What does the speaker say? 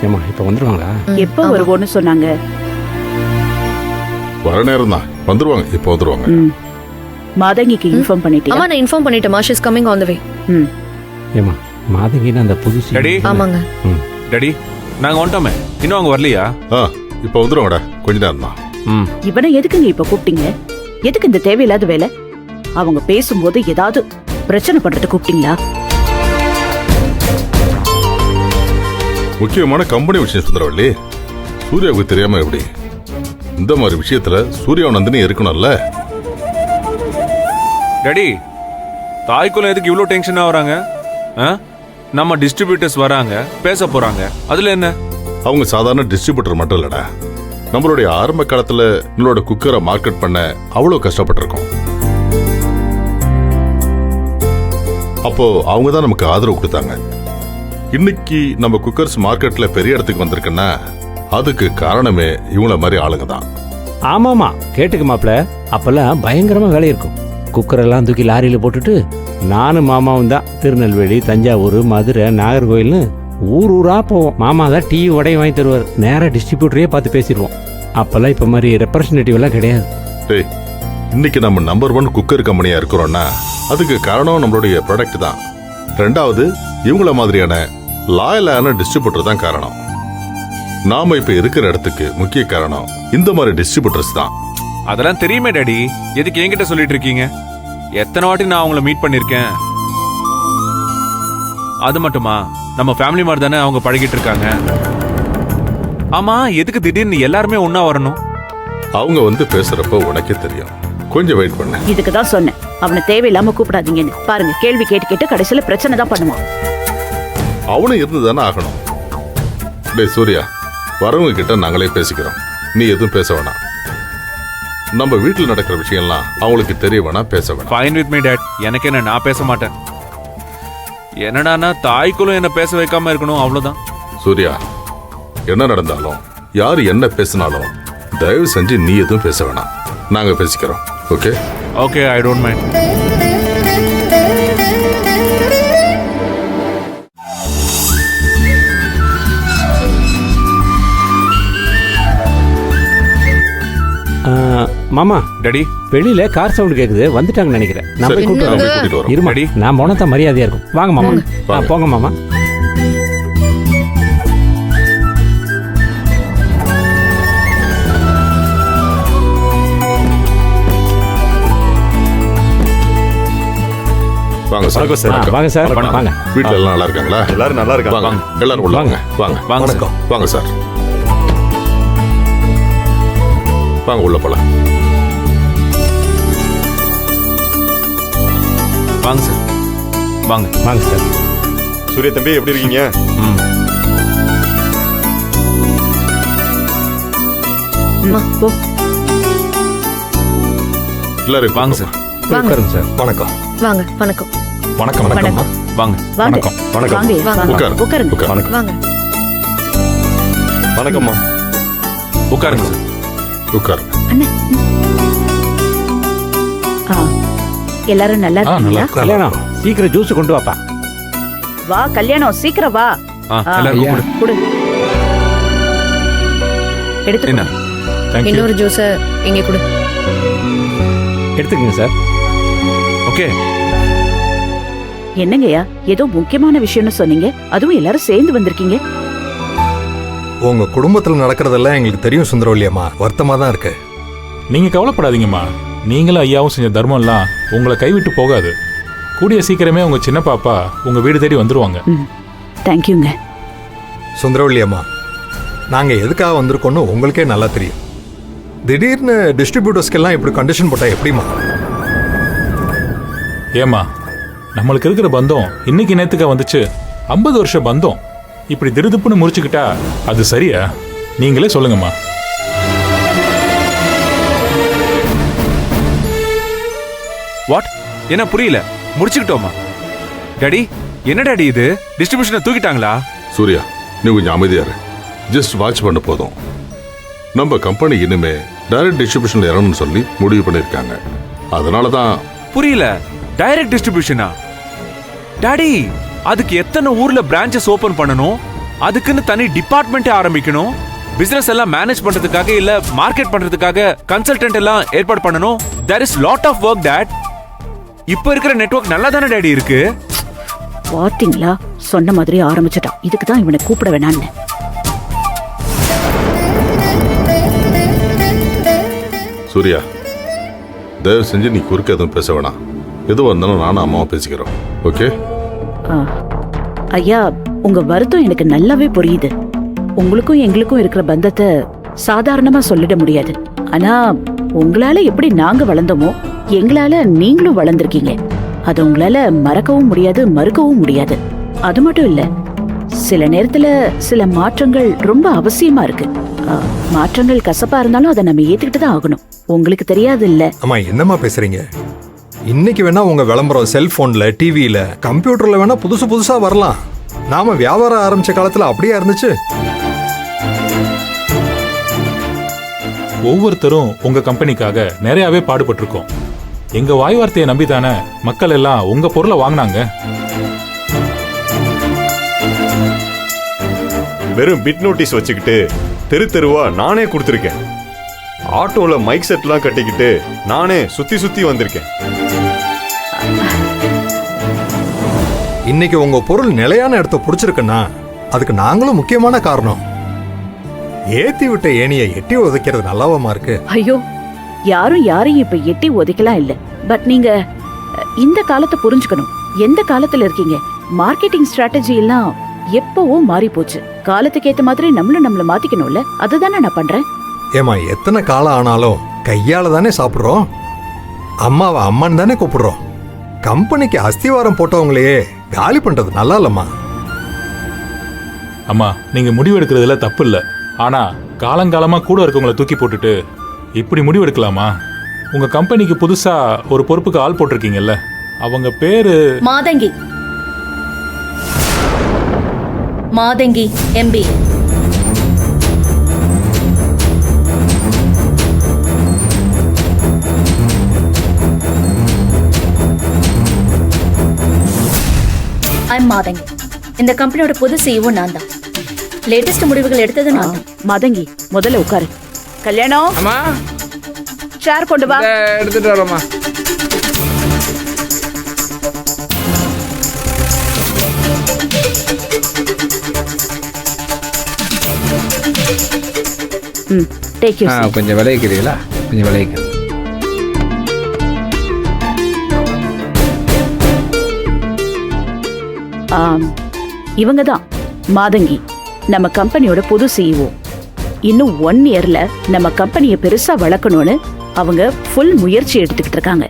ஏமா இப்போ வந்துடுவாங்களா? எப்போ வருவோன்னு சொன்னாங்க? வர நேரம் தான், வந்துருவாங்க. இப்போ வந்துருவாங்க. மாதங்கிக்கு இன்ஃபார்ம் பண்ணிட்டியா? ஆமா, நான் இன்ஃபார்ம் பண்ணிட்டேன். She is coming on the way. ஏமா மாதங்கின்னு அந்த புது டாடி. ஆமாங்க டாடி, நாங்க வந்துட்டோமே. இன்னும் அவங்க வரலையா? இப்போ வந்துருவாங்கடா, கொஞ்ச நேரம் தான். இவனை எதுக்குங்க இப்ப கூப்பிட்டீங்க? எதுக்கு இந்த தேவையில்லாத வேலை? அவங்க பேசும்போது ஏதாவது பிரச்சனை பண்றது கூப்பிட்டீங்களா? முக்கியமான கம்பெனி விஷயம் சுந்தரவள்ளி. சூர்யாவுக்கு தெரியாம எப்படி? இந்த மாதிரி விஷயத்துல சூர்யா நந்தினி இருக்கணும்ல. டாடி, தாய்க்குள்ள எதுக்கு இவ்வளோ டென்ஷனா வராங்க? நம்ம டிஸ்ட்ரிபியூட்டர்ஸ் வராங்க, பேச போறாங்க. அதுல என்ன? அவங்க சாதாரண டிஸ்ட்ரிபியூட்டர் மட்டும் இல்லடா. நம்மளுடைய ஆரம்ப காலத்துல நம்மளோட குக்கரை மார்க்கெட் பண்ண அவ்வளவு கஷ்டப்பட்டிருக்கோம். அப்போ அவங்க தான் நமக்கு ஆதரவு கொடுத்தாங்க. இன்னைக்கு நம்ம குக்கர்ஸ் மார்க்கெட்ல பெரிய இடத்துக்கு வந்திருக்குன்னா அதுக்கு காரணமே இவங்கள மாதிரி ஆளுங்க தான். ஆமாமா, கேட்டுக்கு மாப்பிள்ள. அப்பெல்லாம் பயங்கரமா வேலை இருக்கும். குக்கரெல்லாம் தூக்கி லாரியில போட்டுட்டு நானும் மாமாவும் தான் திருநெல்வேலி, தஞ்சாவூர், மதுரை, நாகர்கோயில்னு ஊர் ஊரா போவோம். மாமா தான் டீ உடையும் வாங்கி தருவார். நேரா டிஸ்ட்ரிபியூட்டரையே பார்த்து பேசிடுவோம். அப்பெல்லாம் இப்ப மாதிரி ரெப்ரஸன்டேட்டிவ் எல்லாம் கிடையாது. இன்னைக்கு நம்ம நம்பர் 1 குக்கர் கம்பெனியா இருக்கிறோம்னா அதுக்கு காரணம் நம்மளுடைய ப்ராடக்ட் தான். ரெண்டாவது, இவங்கள மாதிரியான லாயலான டிஸ்ட்ரிபியூட்டர் தான் காரணம். நாம இப்ப இருக்கிற இடத்துக்கு முக்கிய காரணம் இந்த மாதிரி டிஸ்ட்ரிபியூட்டர்ஸ் தான். அதெல்லாம் தெரியுமே டாடி. எதுக்கு என்கிட்ட சொல்லிட்டு இருக்கீங்க? எத்தனை வாட்டி நான் அவங்கள மீட் பண்ணிருக்கேன். அது மட்டுமா, நம்ம ஃபேமிலி மாதிரி தானே அவங்க பழகிட்டு இருக்காங்க. ஆமா, எதுக்கு திடீர்னு எல்லாருமே ஒன்னா வரணும்? அவங்க வந்து பேசுறப்ப உனக்கே தெரியும். கொஞ்சம் வெயிட் பண்ண. இதுக்கு தான் சொன்னேன், அவனை தேவையில்லாம கூப்பிடாதீங்கன்னு. பாருங்க, கேள்வி கேட்டு கேட்டு கடைசியில பிரச்சனை தான் பண்ணுவான். அவனும் இருந்துதானே ஆகணும். டேய் சூர்யா, வரவங்க கிட்ட நாங்களே பேசிக்கிறோம். நீ எதுவும் பேச வேணாம். நம்ம வீட்டில் நடக்கிற விஷயம்லாம் அவங்களுக்கு தெரிய வேணாம், பேச வேணாம். Fine with me dot. எனக்கு என்ன, நான் பேச மாட்டேன். என்னடானா தாய்க்குள்ள என்ன பேச வைக்காம இருக்கணும், அவ்வளவுதான். சூர்யா, என்ன நடந்தாலும் யார் என்ன பேசினாலும் தயவு செஞ்சு நீ எதுவும் பேச வேணாம். நாங்க பேசிக்கிறோம். Okay okay, I don't mind. மாமா, டாடி, வெளியில கார் சவுண்ட் கேக்குது, வந்துட்டாங்கன்னு நினைக்கிறேன். நான் போய் கூப்பிட்டு வரேன். கூட்டிட்டு வரோம். இருமாடி, நான் போனதான் மரியாதையா இருக்கும். வாங்க மாமா. போங்க மாமா. வாங்க சார். வாங்க சார். வாங்க. வீட்டுல எல்லாம் நல்லா இருக்காங்களா? எல்லாரும் நல்லா இருக்காங்க. வாங்க, எல்லாரும் உள்ள வாங்க. வாங்க வாங்க சார். வணக்கம். வாங்க சார். வாங்க உள்ள போலாம். வாங்க சார். வாங்க வாங்க சார். சூர்யா தம்பி, எப்படி இருக்கீங்க? போ. எல்லாரும் வாங்க சார். உட்காருங்க சார். வணக்கம். வாங்க. வணக்கம். வணக்கம். வணக்கம். வாங்க. வாங்க. வணக்கம். வணக்கம். வாங்க, வாங்க. உட்காரு. உட்காருங்க. உட்காரு. வணக்கம். வாங்க. வணக்கம்மா. உட்காருங்க சார். உட்காரு. அண்ணே. எல்லாரும் நல்லா இருக்கீங்களா? கல்யாணம், சீக்கிரம் ஜூஸ் கொண்டு வாப்பா. வா கல்யாணம், சீக்கிரம் வா. எல்லாரும் கொடு. கொடு. எடுத்து என்ன? இன்னொரு ஜூஸ் இங்க கொடு. எடுத்துக்கங்க சார். ஓகே. என்னங்கய்யா, ஏதோ முக்கியமான விஷயம்னு சொன்னீங்க, அதுவும் எல்லாரும் சேர்ந்து வந்திருக்கீங்க. உங்க குடும்பத்துல நடக்கிறதெல்லாம் எங்களுக்கு தெரியும் சுந்தரவல்லியம்மா. வருத்தமா தான் இருக்கு. நீங்க கவலைப்படாதீங்கம்மா. நீங்களும் ஐயாவும் செஞ்ச தர்மம்லாம் உங்களை கைவிட்டு போகாது. கூடிய சீக்கிரமே உங்க சின்ன பாப்பா உங்க வீடு தேடி வந்துருவாங்க. தேங்க்யூங்க. சுந்தரவல்லியம்மா, நாங்க எதுக்காக வந்திருக்கோம்னு உங்களுக்கே நல்லா தெரியும். திடீர்னு டிஸ்ட்ரிபியூட்டர்ஸ்க்கெல்லாம் இப்படி கண்டிஷன் போட்டா எப்படிமா? ஏமா, நம்மளுக்கு இருக்கிற பந்தம் இன்னைக்கு நேத்துக்கா வந்துச்சு? 50 வருஷம் பந்தம் இப்படி திருதுப்புன்னு முறிச்சுக்கிட்டா அது சரியா? நீங்களே சொல்லுங்கம்மா. வாட்? என்ன புரியல? முடிச்சுக்கிட்டோமா? டாடி, என்ன டாடி இது? டிஸ்ட்ரிபியூஷனை தூக்கிட்டாங்களா? சூர்யா, நீ கொஞ்சம் அமைதியா இரு. ஜஸ்ட் வாட்ச் பண்ண போதும். நம்ம கம்பெனி இனிமே டைரக்ட் டிஸ்ட்ரிபியூஷன்ல இறங்கணும்னு சொல்லி முடிவு பண்ணிருக்காங்க. அதனாலதான். புரியல. டைரக்ட் டிஸ்ட்ரிபியூஷனா? டாடி, அதுக்கு எத்தனை ஊர்ல பிரான்ச்சஸ் ஓபன் பண்ணணும்? அதுக்குன்னு தனி டிபார்ட்மெண்ட்டே ஆரம்பிக்கணும். பிசினஸ் எல்லாம் மேனேஜ் பண்றதுக்காக இல்ல மார்க்கெட் பண்றதுக்காக கன்சல்டன்ட் எல்லாம் ஏற்பாடு பண்ணணும். There is lot of work that. இப்போ இருக்கிற நெட்வொர்க் நல்லா தானே டாடி இருக்கு? பாத்தீங்களா, சொன்ன மாதிரி ஆரம்பிச்சுட்டான். இதுக்கு தான் இவனை கூப்பிட வேணான்னு. சூர்யா, தயவு செஞ்சு நீ குறுக்க எதுவும் பேச வேணாம். எதுவாக இருந்தாலும் நானும் அம்மாவும் பேசிக்கிறோம். ஓகே? ஆ, ஐயா, உங்க வருத்தம் எனக்கு நல்லாவே புரியுது. உங்களுக்கும் எங்களுக்கும் இருக்கிற பந்தத்தை சாதாரணமா சொல்லிட முடியாது. ஆனா உங்களால எப்படி நாங்க வளர்ந்தோமோ எங்களால நீங்களும் வளர்ந்துருக்கீங்க. அது உங்களால மறக்கவும் முடியாது, மறுக்கவும் முடியாது. அது மட்டும் இல்ல, சில நேரத்துல சில மாற்றங்கள் ரொம்ப அவசியமா இருக்கு. மாற்றங்கள் கசப்பா இருந்தாலும் அதை நம்ம ஏத்துக்கிட்டு தான் ஆகணும். உங்களுக்கு தெரியாது இல்ல? அம்மா, என்னம்மா பேசுறீங்க? இன்னைக்கு வேணா உங்க விளம்பரம் செல்போன்ல, டிவியில, கம்ப்யூட்டர்ல வேணா புதுசு புதுசா வரலாம். நாம வியாபாரம் ஆரம்பிச்ச காலத்துல அப்படியே இருந்துச்சு. ஒவ்வொருத்தரும் உங்க கம்பெனிக்காக நிறையவே பாடுபட்டிருக்கோம். எங்க வாய் வார்த்தையை நம்பிதானே மக்கள் எல்லாம் உங்க பொருளை வாங்கினாங்க. வெறும் பிட் நோட்டீஸ் வச்சுக்கிட்டு தெரு தெருவா நானே கொடுத்துருக்கேன். ஆட்டோல மைக் செட்லாம் கட்டிக்கிட்டு நானே சுத்தி சுத்தி வந்திருக்கேன். இன்னைக்கு உங்க பொருள் நிலையான இடத்த பிடிச்சிருக்குன்னா அதுக்கு நாங்களும் முக்கியமான காரணம். ஏத்தி விட்ட ஏணியை எட்டி உதைக்கிறது நல்லாவமா இருக்கு? ஐயோ, யாரும் யாரையும் இப்ப எட்டி உதைக்கலாம் இல்ல. பட் நீங்க இந்த காலத்தை புரிஞ்சுக்கணும். எந்த காலத்துல இருக்கீங்க? மார்க்கெட்டிங் ஸ்ட்ராட்டஜி எல்லாம் எப்பவோ மாறி போச்சு. காலத்துக்கு ஏத்த மாதிரி நம்மள மாத்திக்கணும்ல. அதுதானே நான் பண்றேன். ஏமா, எத்தனை காலம் ஆனாலும் கையால தானே சாப்பிடுறோம். அம்மாவை அம்மான்னு தானே கூப்பிடுறோம். கம்பெனிக்கு அஸ்திவாரம் போட்டவங்களையே காலி பண்றது நல்லா இல்லம்மா. அம்மா, நீங்க முடிவு எடுக்கிறதுல தப்பு இல்ல. ஆனா காலங்காலமா கூட இருக்கவங்களை தூக்கி போட்டுட்டு இப்படி முடிவு எடுக்கலாமா? உங்க கம்பெனிக்கு புதுசா ஒரு பொறுப்புக்கு ஆள் போட்டிருக்கீங்கல்ல, அவங்க பேரு மாதங்கி. மாதங்கி எம்பி. ஐம் மாதங்கி. இந்த கம்பெனியோட புது சிஇஓ நான் தான். லேட்டஸ்ட் முடிவுகள் எடுத்தது நான் தான். மதங்கி, முதல்ல உட்காரு. கல்யாணம், அம்மா சேர் கொண்டு வா. எடுத்துட்டு வரோம்மா. Take you. கொஞ்சம் விளைவிக்கிறீங்களா? கொஞ்சம் விளைவிக்க. இவங்க தான் மாதங்கி, நம்ம கம்பெனியோட புது சிஇஓ. இன்னும் 1 இயர்ல நம்ம கம்பெனியை பெருசா வளர்க்கணும்னு அவங்க ஃபுல் முயற்சி எடுத்துக்கிட்டு இருக்காங்க.